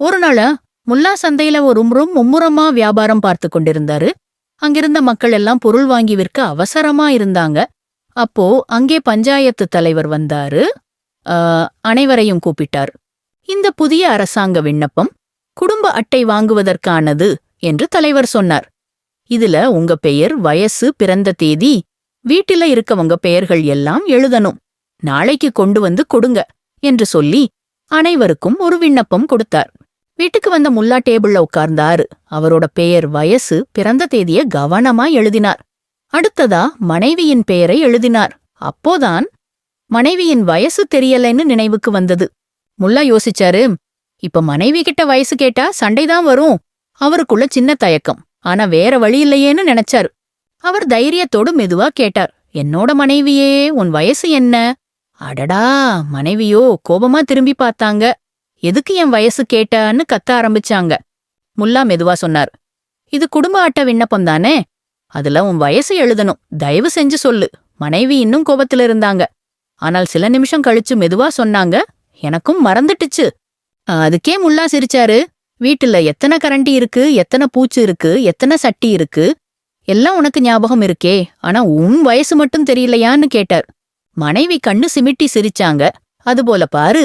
ஒரு நாள் முல்லா சந்தையில ஒரு மும்முரமா வியாபாரம் பார்த்து கொண்டிருந்தாரு. அங்கிருந்த மக்கள் எல்லாம் பொருள் வாங்கி விற்க அவசரமா இருந்தாங்க. அப்போ அங்கே பஞ்சாயத்து தலைவர் வந்தாரு. அனைவரையும் கூப்பிட்டார். இந்த புதிய அரசாங்க விண்ணப்பம் குடும்ப அட்டை வாங்குவதற்கானது என்று தலைவர் சொன்னார். இதுல உங்க பெயர், வயசு, பிறந்த தேதி, வீட்டில இருக்கவங்க பெயர்கள் எல்லாம் எழுதணும். நாளைக்கு கொண்டு வந்து கொடுங்க என்று சொல்லி அனைவருக்கும் ஒரு விண்ணப்பம் கொடுத்தார். வீட்டுக்கு வந்த முல்லா டேபிள்ல உட்கார்ந்தாரு. அவரோட பெயர், வயசு, பிறந்த தேதிய கவனமா எழுதினார். அடுத்ததா மனைவியின் பெயரை எழுதினார். அப்போதான் மனைவியின் வயசு தெரியலைன்னு நினைவுக்கு வந்தது. முல்லா யோசிச்சாரு, இப்ப மனைவி கிட்ட வயசு கேட்டா சண்டைதான் வரும். அவருக்குள்ள சின்ன தயக்கம். ஆனா வேற வழி இல்லையேன்னு நினைச்சாரு. அவர் தைரியத்தோடு மெதுவா கேட்டார், என்னோட மனைவியே, உன் வயசு என்ன? அடடா! மனைவியோ கோபமா திரும்பி பார்த்தாங்க. எதுக்கு என் வயசு கேட்டான்னு கத்த ஆரம்பிச்சாங்க. முல்லா மெதுவா சொன்னார், இது குடும்ப அட்டை விண்ணப்பம் தானே? அதுல உன் வயசு எழுதணும். தயவு செஞ்சு சொல்லு. மனைவி இன்னும் கோபத்துல இருந்தாங்க. ஆனால் சில நிமிஷம் கழிச்சு மெதுவா சொன்னாங்க, எனக்கும் மறந்துட்டுச்சு. அதுக்கே முல்லா சிரிச்சாரு. வீட்டுல எத்தனை கரண்டி இருக்கு, எத்தனை பூச்சு இருக்கு, எத்தனை சட்டி இருக்கு, எல்லாம் உனக்கு ஞாபகம் இருக்கே, ஆனா உன் வயசு மட்டும் தெரியலையான்னு கேட்டார். மனைவி கண்ணு சிமிட்டி சிரிச்சாங்க. அதுபோல பாரு,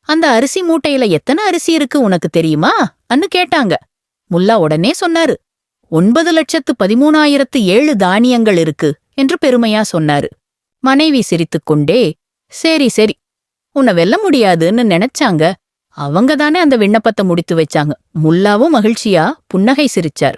அந்த அரிசி மூட்டையில எத்தனை அரிசி இருக்கு உனக்கு தெரியுமா அன்னு கேட்டாங்க. முல்லா உடனே சொன்னாரு, 9,13,007 தானியங்கள் இருக்கு என்று பெருமையா சொன்னாரு. மனைவி சிரித்துக்கொண்டே, சரி சரி, உன்னை வெல்ல முடியாதுன்னு நினைச்சாங்க. அவங்க தானே அந்த விண்ணப்பத்தை முடித்து வச்சாங்க. முல்லாவும் மகிழ்ச்சியா புன்னகை சிரிச்சார்.